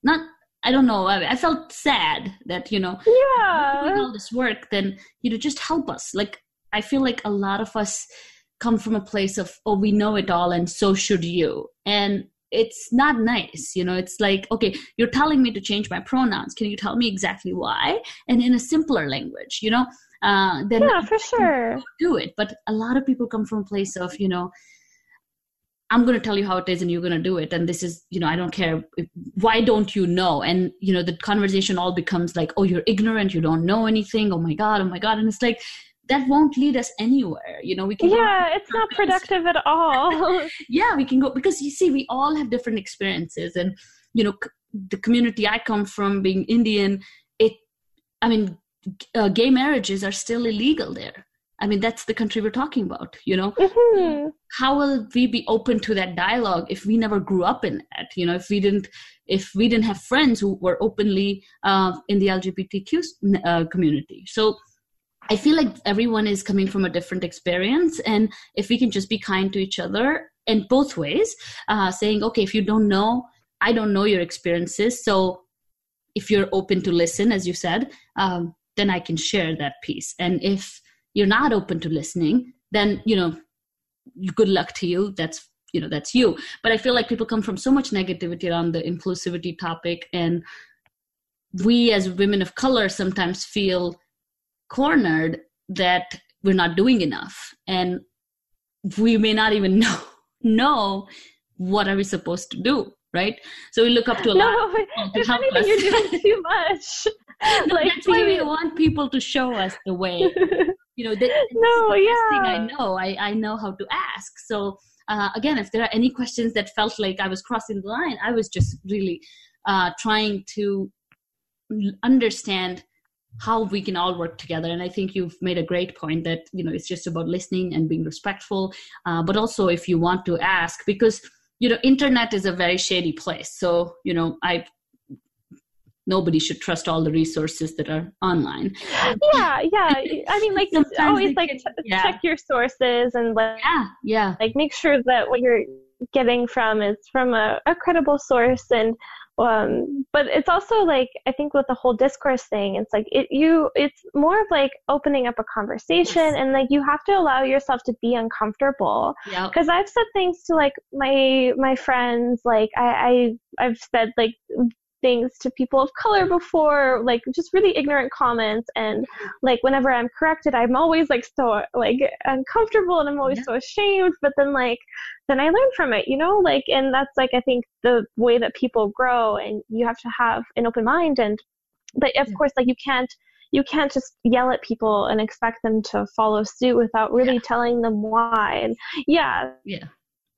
not, I don't know. I felt sad that, doing all this work, then, just help us. Like, I feel like a lot of us come from a place of, oh, we know it all and so should you. And it's not nice. It's like, okay, you're telling me to change my pronouns. Can you tell me exactly why? And in a simpler language, then for sure. Do it. But a lot of people come from a place of, I'm going to tell you how it is and you're going to do it. And this is, I don't care. Why don't you know? And, the conversation all becomes like, oh, you're ignorant. You don't know anything. Oh my God. And it's like, that won't lead us anywhere. We can it's not productive at all. Yeah, we can go because you see, we all have different experiences. And, the community I come from being Indian, gay marriages are still illegal there. That's the country we're talking about, Mm-hmm. How will we be open to that dialogue if we never grew up in that? If we didn't have friends who were openly in the LGBTQ community. So I feel like everyone is coming from a different experience. And if we can just be kind to each other in both ways, saying, okay, if you don't know, I don't know your experiences. So if you're open to listen, as you said, then I can share that piece. And if you're not open to listening, then, good luck to you. That's you. But I feel like people come from so much negativity around the inclusivity topic. And we as women of color sometimes feel cornered that we're not doing enough. And we may not even know what are we supposed to do, right? So we look up to a lot of people to help us. You're doing too much. That's why we want people to show us the way. Thing I know. I know how to ask. So again, if there are any questions that felt like I was crossing the line, I was just really trying to understand how we can all work together. And I think you've made a great point that, it's just about listening and being respectful. But also if you want to ask, because, internet is a very shady place. So, nobody should trust all the resources that are online. Yeah. Always check your sources and like make sure that what you're getting from is from a credible source. And but it's also like, I think with the whole discourse thing, it's like it's more of like opening up a conversation. Yes. And like you have to allow yourself to be uncomfortable. Yep. Because I've said things to like my friends, like I've said like things to people of color before, like just really ignorant comments, and like whenever I'm corrected, I'm always like so like uncomfortable and I'm always so ashamed, but then I learn from it, like, and that's like I think the way that people grow, and you have to have an open mind. And but of course, like you can't just yell at people and expect them to follow suit without really telling them why. And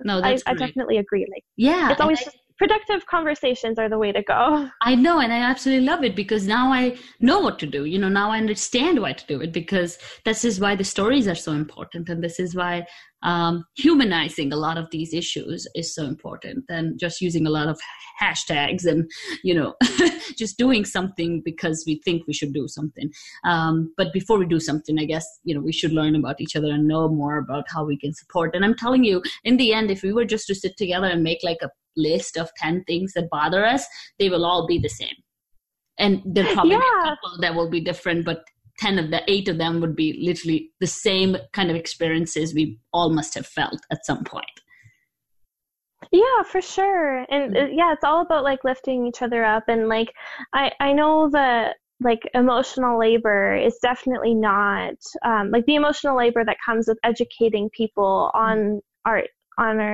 no, that's I definitely agree. Like it's always just productive conversations are the way to go. I know, and I absolutely love it, because now I know what to do. Now I understand why to do it, because this is why the stories are so important, and this is why humanizing a lot of these issues is so important, and just using a lot of hashtags and just doing something because we think we should do something. But before we do something, I guess we should learn about each other and know more about how we can support. And I'm telling you, in the end, if we were just to sit together and make like a list of 10 things that bother us, they will all be the same. And there'll probably be a couple that will be different, but 8 of them would be literally the same kind of experiences we all must have felt at some point. Yeah, for sure. And it's all about like lifting each other up. And like, I know that like emotional labor is definitely not like the emotional labor that comes with educating people on our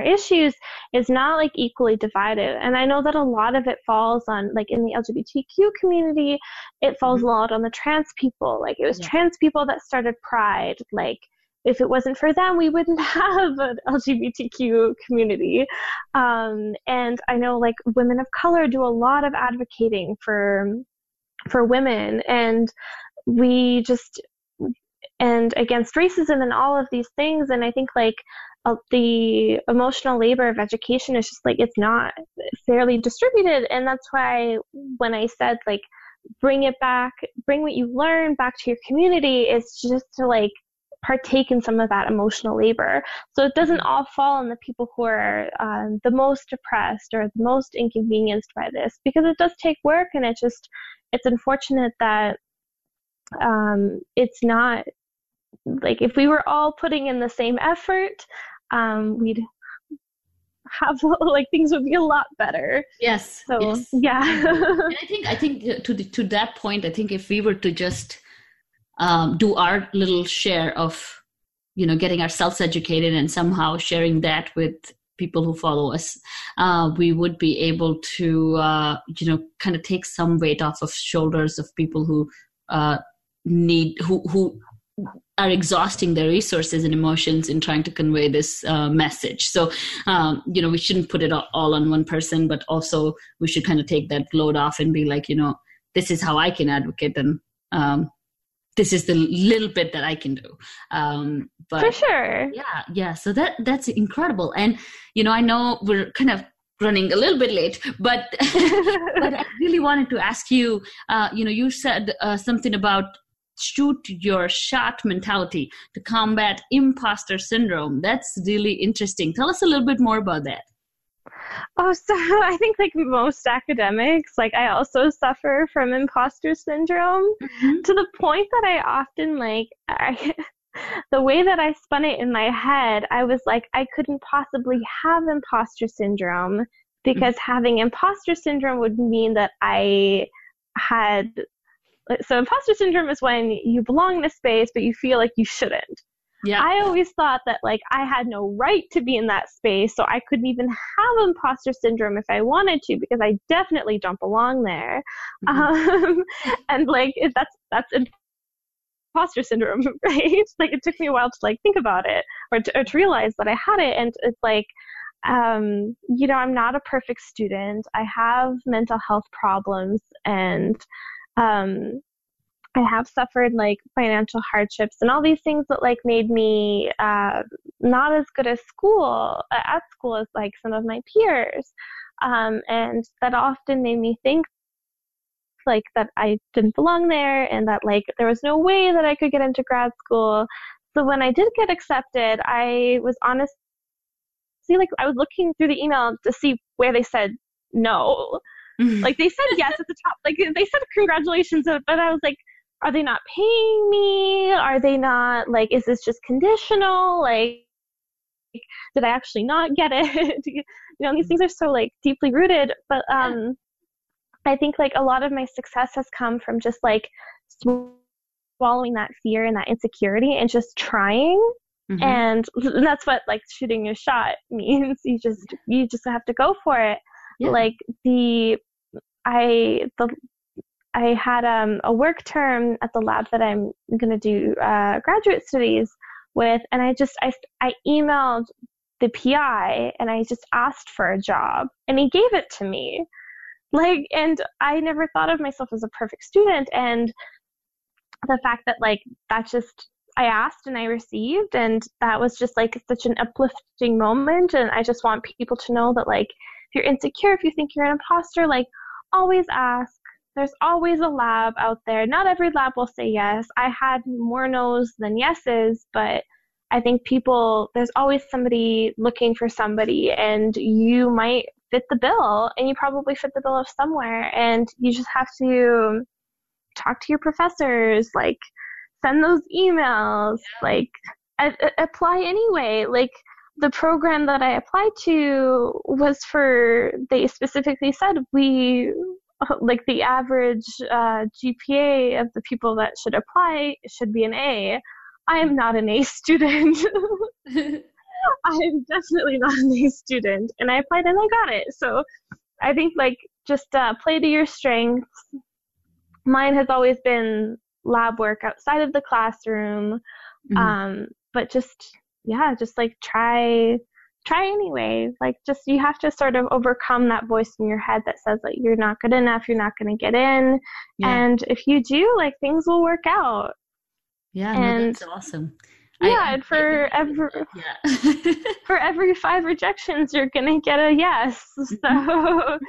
issues is not like equally divided. And I know that a lot of it falls on like in the LGBTQ community, it falls a lot on the trans people. Like it was trans people that started Pride. Like if it wasn't for them, we wouldn't have an LGBTQ community. And I know like women of color do a lot of advocating for women, and and against racism and all of these things. And I think like the emotional labor of education is just like, it's not fairly distributed. And that's why when I said like, bring what you learned back to your community, is just to like partake in some of that emotional labor. So it doesn't all fall on the people who are the most depressed or the most inconvenienced by this, because it does take work. And it's unfortunate that it's not like, if we were all putting in the same effort, we'd have like things would be a lot better. Yes. So yes. Yeah. And I think to that point, I think if we were to just do our little share of getting ourselves educated and somehow sharing that with people who follow us, we would be able to kind of take some weight off of shoulders of people who who are exhausting their resources and emotions in trying to convey this message. So, we shouldn't put it all on one person, but also we should kind of take that load off and be like, this is how I can advocate, and this is the little bit that I can do. But for sure. Yeah. So that's incredible. And, I know we're kind of running a little bit late, but but I really wanted to ask you, you said something about shoot your shot mentality to combat imposter syndrome. That's really interesting. Tell us a little bit more about that. Oh, so I think like most academics, like I also suffer from imposter syndrome to the point that I often the way that I spun it in my head, I was like, I couldn't possibly have imposter syndrome, because having imposter syndrome would mean that I had. So imposter syndrome is when you belong in a space, but you feel like you shouldn't. Yeah. I always thought that like I had no right to be in that space, so I couldn't even have imposter syndrome if I wanted to, because I definitely don't belong there. And like that's imposter syndrome, right? Like it took me a while to like think about it or to realize that I had it. And it's like, I'm not a perfect student. I have mental health problems, and I have suffered like financial hardships and all these things that like made me not as good at school as like some of my peers, and that often made me think like that I didn't belong there, and that like there was no way that I could get into grad school. So when I did get accepted, I was honestly like, I was looking through the email to see where they said no. Like they said yes at the top, like they said congratulations, but I was like, are they not paying me? Are they not, like, is this just conditional? Like, did I actually not get it? These things are so like deeply rooted, but I think like a lot of my success has come from just like swallowing that fear and that insecurity and just trying. And that's what like shooting your shot means. You just have to go for it. Yeah. Like I had a work term at the lab that I'm going to do graduate studies with, and I emailed the PI and I just asked for a job and he gave it to me. Like, and I never thought of myself as a perfect student. And the fact that like, that just, I asked and I received, and that was just like such an uplifting moment. And I just want people to know that like, if you're insecure, if you think you're an imposter, like always ask. There's always a lab out there. Not every lab will say yes. I had more no's than yeses, but I think there's always somebody looking for somebody, and you might fit the bill, and you probably fit the bill of somewhere, and you just have to talk to your professors, like send those emails, like apply anyway. Like the program that I applied to they specifically said like the average GPA of the people that should apply should be an A. I am not an A student. I am definitely not an A student. And I applied and I got it. So I think like just play to your strengths. Mine has always been lab work outside of the classroom. But just like try anyway. Like just, you have to sort of overcome that voice in your head that says that you're not good enough, you're not going to get in. Yeah. And if you do, like things will work out. Yeah, no, that's awesome. Yeah, and for every 5 rejections, you're going to get a yes. So,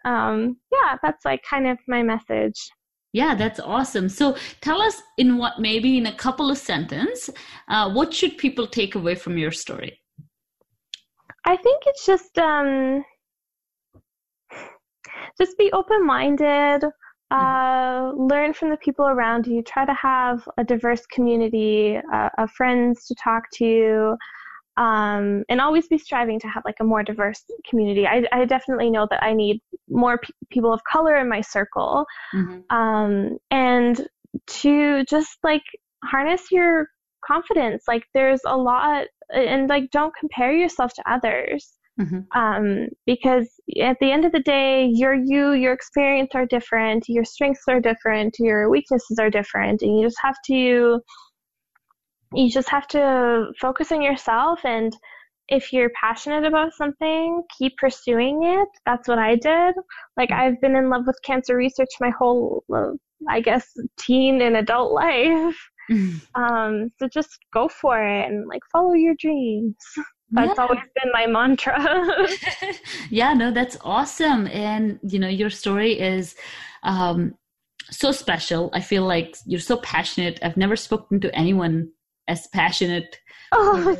that's like kind of my message. Yeah, that's awesome. So tell us maybe in a couple of sentences, what should people take away from your story? I think it's just be open-minded, learn from the people around you, try to have a diverse community of friends to talk to, and always be striving to have like a more diverse community. I definitely know that I need more people of color in my circle, and to just like harness your confidence. Like there's a lot, and like don't compare yourself to others, because at the end of the day, your experience are different, your strengths are different, your weaknesses are different, and you just have to focus on yourself. And if you're passionate about something, keep pursuing it. That's what I did. Like I've been in love with cancer research my whole, I guess, teen and adult life. So just go for it and like follow your dreams. That's always been my mantra. Yeah, no, that's awesome. And your story is so special. I feel like you're so passionate. I've never spoken to anyone as passionate. And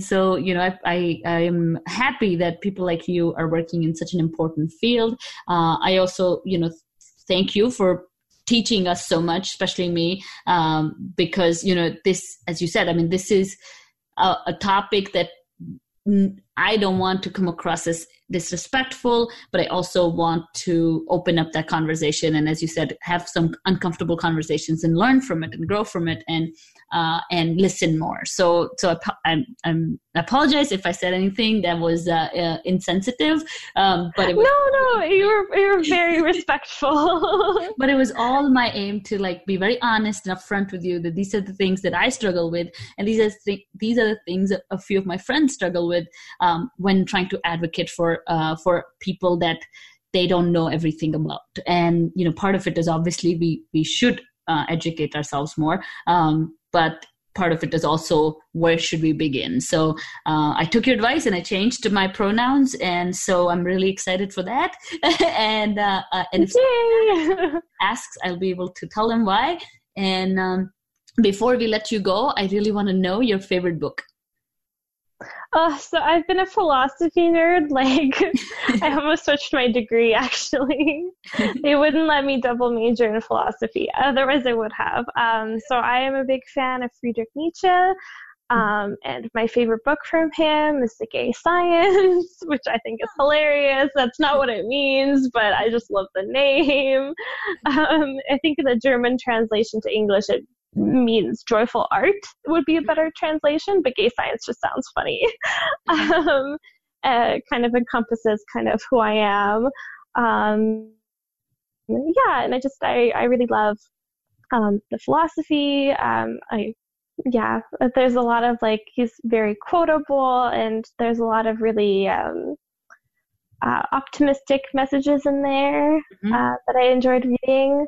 so I am happy that people like you are working in such an important field. I also thank you for teaching us so much, especially me, because this, as you said, I mean, this is a topic that I don't want to come across as disrespectful, but I also want to open up that conversation. And as you said, have some uncomfortable conversations and learn from it and grow from it and listen more. So I apologize if I said anything that was insensitive. But it was, no, you were very respectful. But it was all my aim to like be very honest and upfront with you that these are the things that I struggle with, and these are the things that a few of my friends struggle with when trying to advocate for people that they don't know everything about. And part of it is obviously we should educate ourselves more, but part of it is also where should we begin. So I took your advice and I changed my pronouns, and so I'm really excited for that. and if someone asks, I'll be able to tell them why. And before we let you go, I really want to know your favorite book. So I've been a philosophy nerd. Like, I almost switched my degree, actually. They wouldn't let me double major in philosophy. Otherwise, I would have. So I am a big fan of Friedrich Nietzsche. And my favorite book from him is The Gay Science, which I think is hilarious. That's not what it means, but I just love the name. I think in the German translation to English, it means joyful art would be a better translation, but gay science just sounds funny. Kind of encompasses kind of who I am. And I really love the philosophy. I yeah, there's a lot of like, he's very quotable, and there's a lot of really optimistic messages in there that I enjoyed reading.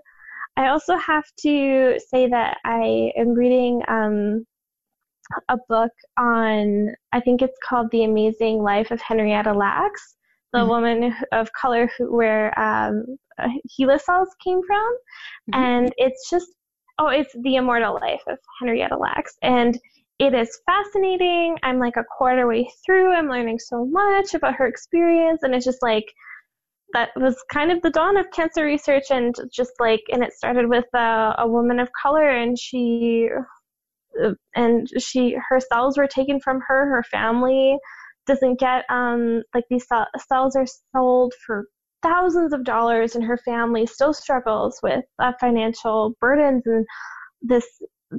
I also have to say that I am reading a book on, I think it's called The Amazing Life of Henrietta Lacks, the woman of color where HeLa cells came from. And it's just, it's The Immortal Life of Henrietta Lacks. And it is fascinating. I'm like a quarter way through. I'm learning so much about her experience. And it's just like, that was kind of the dawn of cancer research. And just like, and it started with a woman of color, and her cells were taken from her. Her family doesn't get, like these cells are sold for thousands of dollars, and her family still struggles with financial burdens and this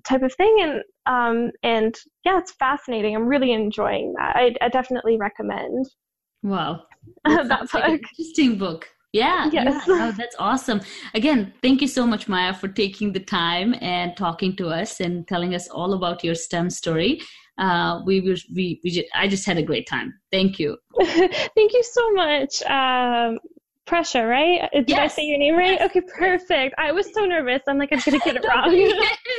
type of thing. And yeah, it's fascinating. I'm really enjoying that. I definitely recommend. Wow. That book. Like interesting book. Yeah. Yes. Yeah. Oh, that's awesome. Again, thank you so much, Maya, for taking the time and talking to us and telling us all about your STEM story. I just had a great time. Thank you. Thank you so much. Pressure, right? Did I say your name right? Okay, perfect. I was so nervous. I'm like, I'm going to get it wrong.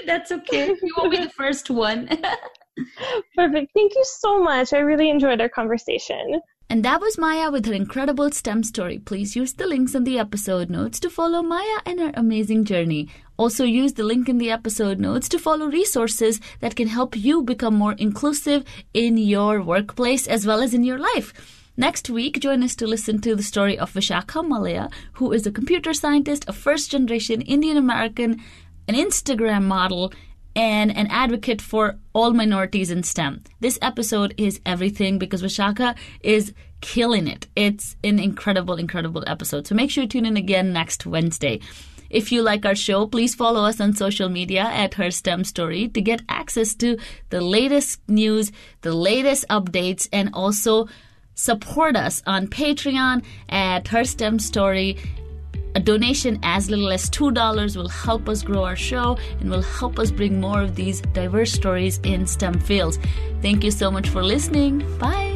That's okay. You won't be the first one. Perfect. Thank you so much. I really enjoyed our conversation. And that was Maya with her incredible STEM story. Please use the links in the episode notes to follow Maya and her amazing journey. Also use the link in the episode notes to follow resources that can help you become more inclusive in your workplace as well as in your life. Next week, join us to listen to the story of Vishakha Malaya, who is a computer scientist, a first-generation Indian American, an Instagram model, and an advocate for all minorities in STEM. This episode is everything because Vishakha is killing it. It's an incredible, incredible episode. So make sure you tune in again next Wednesday. If you like our show, please follow us on social media at Her STEM Story to get access to the latest news, the latest updates, and also support us on Patreon at Her STEM Story. A donation as little as $2 will help us grow our show and will help us bring more of these diverse stories in STEM fields. Thank you so much for listening. Bye.